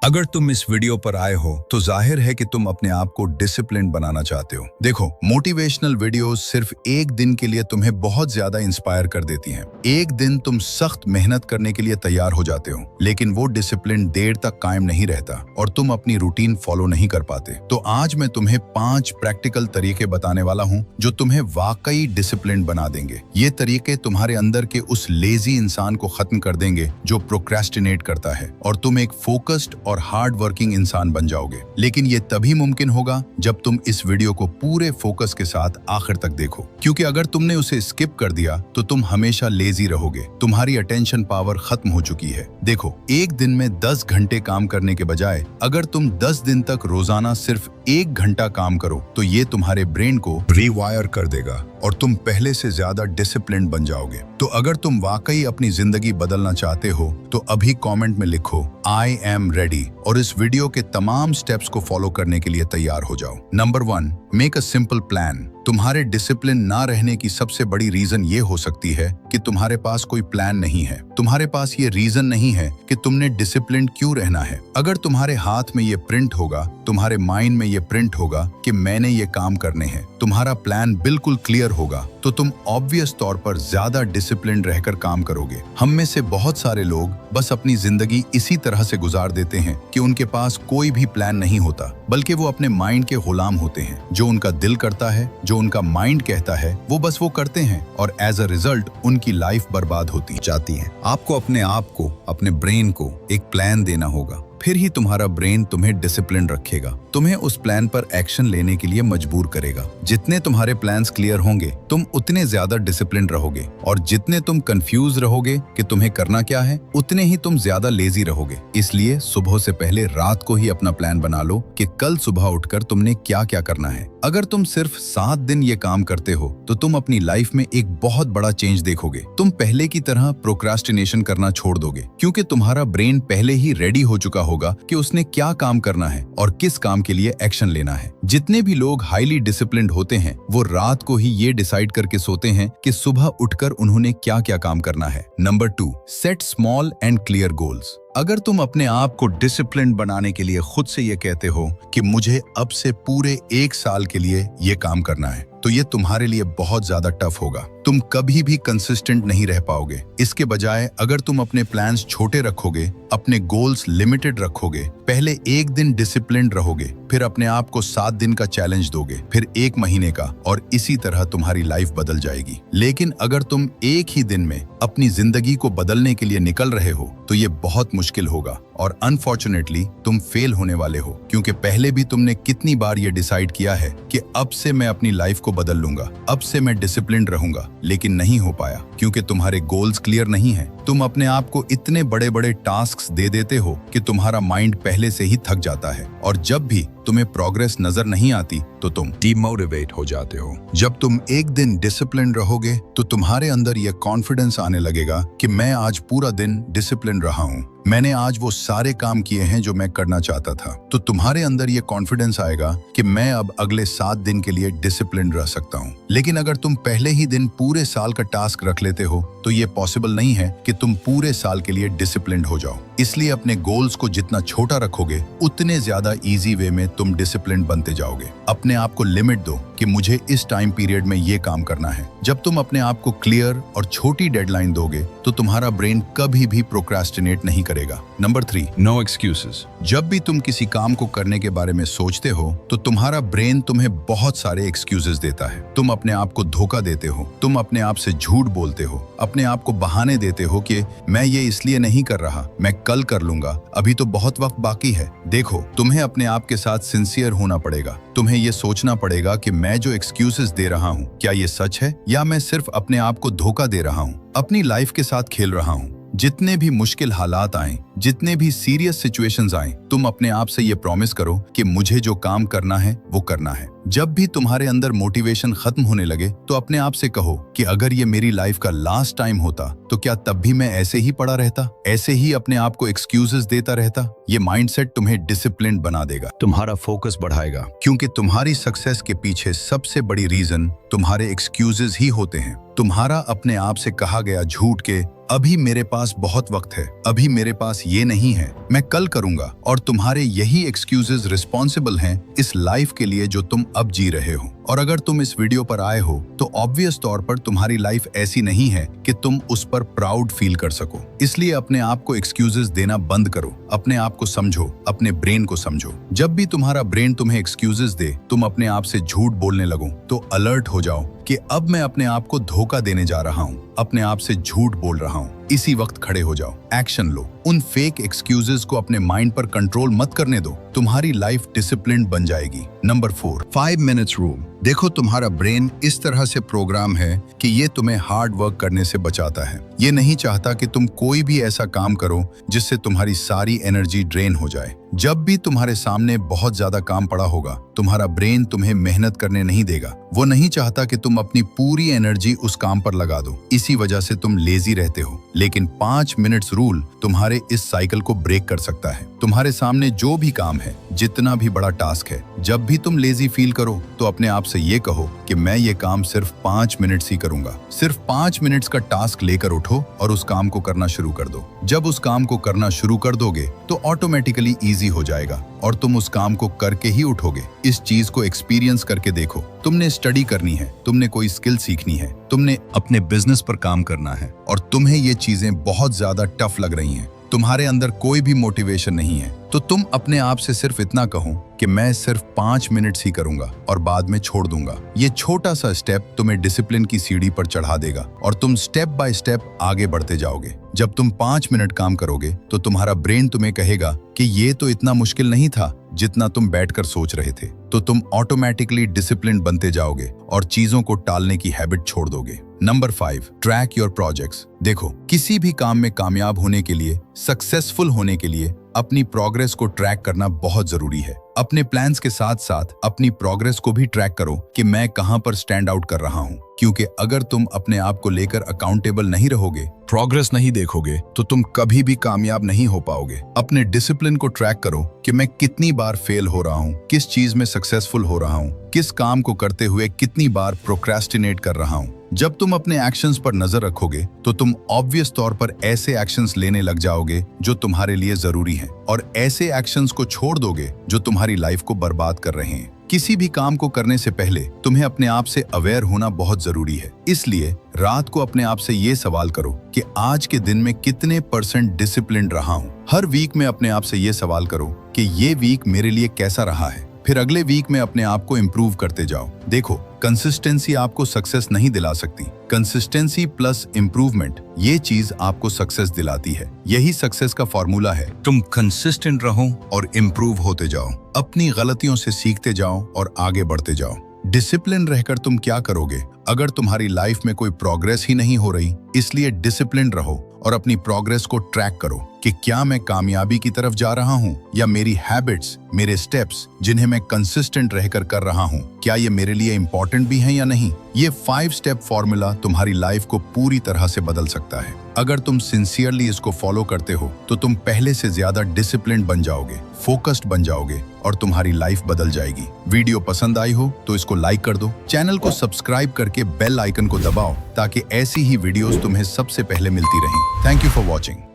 अगर तुम इस वीडियो पर आए हो तो जाहिर है कि तुम अपने आप को डिसिप्लिन बनाना चाहते हो। देखो, मोटिवेशनल वीडियोस सिर्फ एक दिन के लिए तुम्हें बहुत ज्यादा इंस्पायर कर देती हैं। एक दिन तुम सख्त मेहनत करने के लिए तैयार हो जाते हो, लेकिन वो डिसिप्लिन देर तक कायम नहीं रहता और तुम अपनी रूटीन फॉलो नहीं कर पाते। तो आज मैं तुम्हें 5 प्रैक्टिकल तरीके बताने वाला हूँ जो तुम्हें वाकई डिसिप्लिन बना देंगे। ये तरीके तुम्हारे अंदर के उस लेजी इंसान को खत्म कर देंगे जो प्रोक्रेस्टिनेट करता है, और तुम एक फोकस्ड और हार्ड वर्किंग इंसान बन जाओगे। लेकिन ये तभी मुमकिन होगा जब तुम इस वीडियो को पूरे फोकस के साथ आखिर तक देखो, क्योंकि अगर तुमने उसे स्किप कर दिया तो तुम हमेशा लेजी रहोगे। तुम्हारी अटेंशन पावर खत्म हो चुकी है। देखो, एक दिन में 10 घंटे काम करने के बजाय अगर तुम 10 दिन तक रोजाना सिर्फ 1 घंटा काम करो तो ये तुम्हारे ब्रेन को रीवायर कर देगा और तुम पहले से ज्यादा डिसिप्लिन्ड बन जाओगे। तो अगर तुम वाकई अपनी जिंदगी बदलना चाहते हो तो अभी कमेंट में लिखो आई एम रेडी और इस वीडियो के तमाम स्टेप्स को फॉलो करने के लिए तैयार हो जाओ। Number 1, make a simple plan. तुम्हारे डिसिप्लिन ना रहने की सबसे बड़ी रीजन ये हो सकती है कि तुम्हारे पास कोई प्लान नहीं है। तुम्हारे पास ये रीजन नहीं है कि तुमने डिसिप्लिन क्यों रहना है। अगर तुम्हारे हाथ में ये प्रिंट होगा, तुम्हारे माइंड में ये प्रिंट होगा कि मैंने ये काम करने हैं, तुम्हारा प्लान बिल्कुल क्लियर होगा, तो तुम ऑब्वियस तौर पर ज्यादा डिसिप्लिन रहकर काम करोगे। हम में से बहुत सारे लोग बस अपनी जिंदगी इसी तरह से गुजार देते हैं कि उनके पास कोई भी प्लान नहीं होता, बल्कि वो अपने माइंड के गुलाम होते हैं। जो उनका दिल करता है, जो उनका माइंड कहता है, वो बस वो करते हैं और एज अ रिजल्ट उनकी लाइफ बर्बाद होती जाती है। आपको अपने आप को, अपने ब्रेन को एक प्लान देना होगा, फिर ही तुम्हारा ब्रेन तुम्हें डिसिप्लिन रखेगा, तुम्हें उस प्लान पर एक्शन लेने के लिए मजबूर करेगा। जितने तुम्हारे प्लान्स क्लियर होंगे तुम उतने ज्यादा डिसिप्लिन रहोगे, और जितने तुम कंफ्यूज रहोगे कि तुम्हें करना क्या है उतने ही तुम ज्यादा लेजी रहोगे। इसलिए सुबह से पहले रात को ही अपना प्लान बना लो कि कल सुबह उठकर तुमने क्या क्या करना है। अगर तुम सिर्फ 7 दिन ये काम करते हो तो तुम अपनी लाइफ में एक बहुत बड़ा चेंज देखोगे। तुम पहले की तरह प्रोक्रास्टिनेशन करना छोड़ दोगे, क्योंकि तुम्हारा ब्रेन पहले ही रेडी हो चुका होगा कि उसने क्या काम करना है और किस काम के लिए एक्शन लेना है। जितने भी लोग हाईली डिसिप्लिन्ड होते हैं वो रात को ही ये डिसाइड करके सोते हैं कि सुबह उठकर उन्होंने क्या क्या काम करना है। Number 2, set small and clear goals. अगर तुम अपने आप को डिसिप्लिन बनाने के लिए खुद से ये कहते हो कि मुझे अब से पूरे 1 साल के लिए ये काम करना है, तो ये तुम्हारे लिए बहुत ज्यादा टफ होगा। तुम कभी भी कंसिस्टेंट नहीं रह पाओगे। इसके बजाय अगर तुम अपने प्लान्स छोटे रखोगे, अपने गोल्स लिमिटेड रखोगे, पहले 1 दिन डिसिप्लिन्ड रहोगे, फिर अपने आप को 7 दिन का चैलेंज दोगे, फिर 1 महीने का, और इसी तरह तुम्हारी लाइफ बदल जाएगी। लेकिन अगर तुम एक ही दिन में अपनी जिंदगी को बदलने के लिए निकल रहे हो तो ये बहुत मुश्किल होगा और अनफॉर्चुनेटली तुम फेल होने वाले हो, क्योंकि पहले भी तुमने कितनी बार ये डिसाइड किया है कि अब से मैं अपनी लाइफ को बदल लूंगा, अब से मैं डिसिप्लिन्ड रहूंगा, लेकिन नहीं हो पाया क्योंकि तुम्हारे गोल्स क्लियर नहीं हैं। तुम अपने आप को इतने बड़े बड़े टास्क्स दे देते हो कि तुम्हारा माइंड पहले से ही थक जाता है, और जब भी तुम्हें प्रोग्रेस नजर नहीं आती तो तुम डिमोटिवेट हो जाते हो। जब तुम एक दिन डिसिप्लिन रहोगे तो तुम्हारे अंदर यह कॉन्फिडेंस आने लगेगा कि मैं आज पूरा दिन डिसिप्लिन रहा हूँ, मैंने आज वो सारे काम किए हैं जो मैं करना चाहता था। तो तुम्हारे अंदर ये कॉन्फिडेंस आएगा कि मैं अब अगले 7 दिन के लिए डिसिप्लिन रह सकता हूँ। लेकिन अगर तुम पहले ही दिन पूरे साल का टास्क रख लेते हो तो ये पॉसिबल नहीं है कि तुम पूरे साल के लिए डिसिप्लिन्ड हो जाओ। इसलिए अपने गोल्स को जितना छोटा रखोगे उतने ज्यादा इजी वे में तुम डिसिप्लिन्ड बनते जाओगे। अपने आप को लिमिट दो कि मुझे इस टाइम पीरियड में ये काम करना है। जब तुम अपने आप को क्लियर और छोटी डेडलाइन दोगे तो तुम्हारा ब्रेन कभी भी प्रोक्रास्टिनेट नहीं करेगा। Number 3, no excuses. जब भी तुम किसी काम को करने के बारे में सोचते हो तो तुम्हारा ब्रेन तुम्हें बहुत सारे एक्सक्यूजेस देता है। तुम अपने आप को धोखा देते हो, तुम अपने आप से झूठ बोलते हो, अपने आप को बहाने देते हो कि मैं ये इसलिए नहीं कर रहा, मैं कल कर लूंगा, अभी तो बहुत वक्त बाकी है। देखो, तुम्हें अपने आप के साथ सिंसियर होना पड़ेगा। तुम्हें ये सोचना पड़ेगा कि मैं जो एक्सक्यूजेस दे रहा हूँ क्या ये सच है या मैं सिर्फ अपने आप को धोखा दे रहा हूँ, अपनी लाइफ के साथ खेल रहा हूँ। जितने भी मुश्किल हालात आए, जितने भी सीरियस सिचुएशंस आए, तुम अपने आप से ये प्रॉमिस करो कि मुझे जो काम करना है वो करना है। जब भी तुम्हारे अंदर मोटिवेशन खत्म होने लगे तो अपने आप से कहो कि अगर ये मेरी लाइफ का लास्ट टाइम होता तो क्या तब भी मैं ऐसे ही पड़ा रहता, ऐसे ही अपने आप को एक्सक्यूजेस देता रहता। ये माइंडसेट तुम्हें डिसिप्लिन बना देगा, तुम्हारा फोकस बढ़ाएगा, क्योंकि तुम्हारी सक्सेस के पीछे सबसे बड़ी रीजन तुम्हारे एक्सक्यूजेस ही होते हैं। तुम्हारा अपने आप से कहा गया झूठ के अभी मेरे पास बहुत वक्त है, अभी मेरे पास ये नहीं है, मैं कल करूंगा, और तुम्हारे यही एक्सक्यूजेस रिस्पॉन्सिबल हैं इस लाइफ के लिए जो तुम अब जी रहे हो। और अगर तुम इस वीडियो पर आए हो तो ऑब्वियस तौर पर तुम्हारी लाइफ ऐसी नहीं है कि तुम उस पर प्राउड फील कर सको। इसलिए अपने आप को एक्सक्यूजेस देना बंद करो, अपने आप को समझो, अपने ब्रेन को समझो। जब भी तुम्हारा ब्रेन तुम्हें एक्सक्यूजेस दे, तुम अपने आप से झूठ बोलने लगो तो अलर्ट हो जाओ कि अब मैं अपने आप को धोखा देने जा रहा हूँ, अपने आप से झूठ बोल रहा हूँ। इसी वक्त खड़े हो जाओ, एक्शन लो। उन फेक एक्सक्यूजेस को अपने माइंड पर कंट्रोल मत करने दो, तुम्हारी लाइफ डिसिप्लिन बन जाएगी। Number 4, 5 minutes rule. देखो, तुम्हारा ब्रेन इस तरह से प्रोग्राम है कि ये तुम्हें हार्ड वर्क करने से बचाता है। ये नहीं चाहता कि तुम कोई भी ऐसा काम करो जिससे तुम्हारी सारी एनर्जी ड्रेन हो जाए। जब भी तुम्हारे सामने बहुत ज्यादा काम पड़ा होगा, तुम्हारा ब्रेन तुम्हें मेहनत करने नहीं देगा। वो नहीं चाहता कि तुम अपनी पूरी एनर्जी उस काम पर लगा दो, इसी वजह से तुम लेजी रहते हो। लेकिन 5 मिनट्स रूल तुम्हारे इस साइकिल को ब्रेक कर सकता है। तुम्हारे सामने जो भी काम है, जितना भी बड़ा टास्क है, जब भी तुम लेजी फील करो तो अपने आप से ये कहो कि मैं ये काम सिर्फ 5 मिनट्स ही करूंगा। सिर्फ 5 मिनट्स का टास्क लेकर उठो और उस काम को करना शुरू कर दो। जब उस काम को करना शुरू कर दोगे तो ऑटोमेटिकली इजी हो जाएगा और तुम उस काम को करके ही उठोगे। इस चीज को एक्सपीरियंस करके देखो। तुमने स्टडी करनी है, तुमने कोई स्किल सीखनी है, तुमने अपने बिजनेस पर काम करना है और तुम्हें ये चीजें बहुत ज्यादा टफ लग रही हैं, तुम्हारे अंदर कोई भी मोटिवेशन नहीं है, तो तुम अपने आप से सिर्फ इतना कहो कि मैं सिर्फ 5 मिनट्स ही करूंगा और बाद में छोड़ दूंगा। ये छोटा सा स्टेप तुम्हें डिसिप्लिन की सीढ़ी पर चढ़ा देगा और तुम स्टेप बाय स्टेप आगे बढ़ते जाओगे। जब तुम 5 मिनट काम करोगे तो तुम्हारा ब्रेन तुम्हें कहेगा कि ये तो इतना मुश्किल नहीं था जितना तुम बैठकर सोच रहे थे, तो तुम ऑटोमेटिकली डिसिप्लिन बनते जाओगे और चीजों को टालने की हैबिट छोड़ दोगे। Number 5, track your projects. देखो, किसी भी काम में कामयाब होने के लिए, सक्सेसफुल होने के लिए अपनी प्रोग्रेस को ट्रैक करना बहुत जरूरी है। अपने प्लान्स के साथ साथ अपनी प्रोग्रेस को भी ट्रैक करो कि मैं कहां पर स्टैंड आउट कर रहा हूं, क्योंकि अगर तुम अपने आप को लेकर अकाउंटेबल नहीं रहोगे, प्रोग्रेस नहीं देखोगे, तो तुम कभी भी कामयाब नहीं हो पाओगे। अपने डिसिप्लिन को ट्रैक करो कि मैं कितनी बार फेल हो रहा हूं, किस चीज में सक्सेसफुल हो रहा हूं, किस काम को करते हुए कितनी बार प्रोक्रेस्टिनेट कर रहा हूं। जब तुम अपने एक्शंस पर नजर रखोगे तो तुम ऑब्वियस तौर पर ऐसे एक्शंस लेने लग जाओगे जो तुम्हारे लिए जरूरी हैं, और ऐसे एक्शंस को छोड़ दोगे जो तुम्हारी लाइफ को बर्बाद कर रहे हैं। किसी भी काम को करने से पहले तुम्हें अपने आप से अवेयर होना बहुत जरूरी है। इसलिए रात को अपने आप से ये सवाल करो कि आज के दिन में कितने % डिसिप्लिन्ड रहा हूं। हर वीक में अपने आप से ये सवाल करो कि ये वीक मेरे लिए कैसा रहा है। फिर अगले वीक में अपने आप को इम्प्रूव करते जाओ। देखो, कंसिस्टेंसी आपको सक्सेस नहीं दिला सकती, कंसिस्टेंसी प्लस इम्प्रूवमेंट, ये चीज आपको सक्सेस दिलाती है। यही सक्सेस का फॉर्मूला है। तुम कंसिस्टेंट रहो और इम्प्रूव होते जाओ, अपनी गलतियों से सीखते जाओ और आगे बढ़ते जाओ। डिसिप्लिन रहकर तुम क्या करोगे अगर तुम्हारी लाइफ में कोई प्रोग्रेस ही नहीं हो रही? इसलिए डिसिप्लिन रहो और अपनी प्रोग्रेस को ट्रैक करो कि क्या मैं कामयाबी की तरफ जा रहा हूं, या मेरी हैबिट्स, मेरे स्टेप्स जिन्हें मैं कंसिस्टेंट रहकर कर रहा हूं, क्या ये मेरे लिए इंपॉर्टेंट भी हैं या नहीं। ये 5 स्टेप फॉर्मूला तुम्हारी लाइफ को पूरी तरह से बदल सकता है। अगर तुम सिंसियरली इसको फॉलो करते हो तो तुम पहले से ज्यादा डिसिप्लिन्ड बन जाओगे, फोकस्ड बन जाओगे और तुम्हारी लाइफ बदल जाएगी। वीडियो पसंद आई हो तो इसको लाइक कर दो, चैनल को सब्सक्राइब करके बेल आइकन को दबाओ ताकि ऐसी ही वीडियोस तुम्हें सबसे पहले मिलती रहें। Thank you for watching.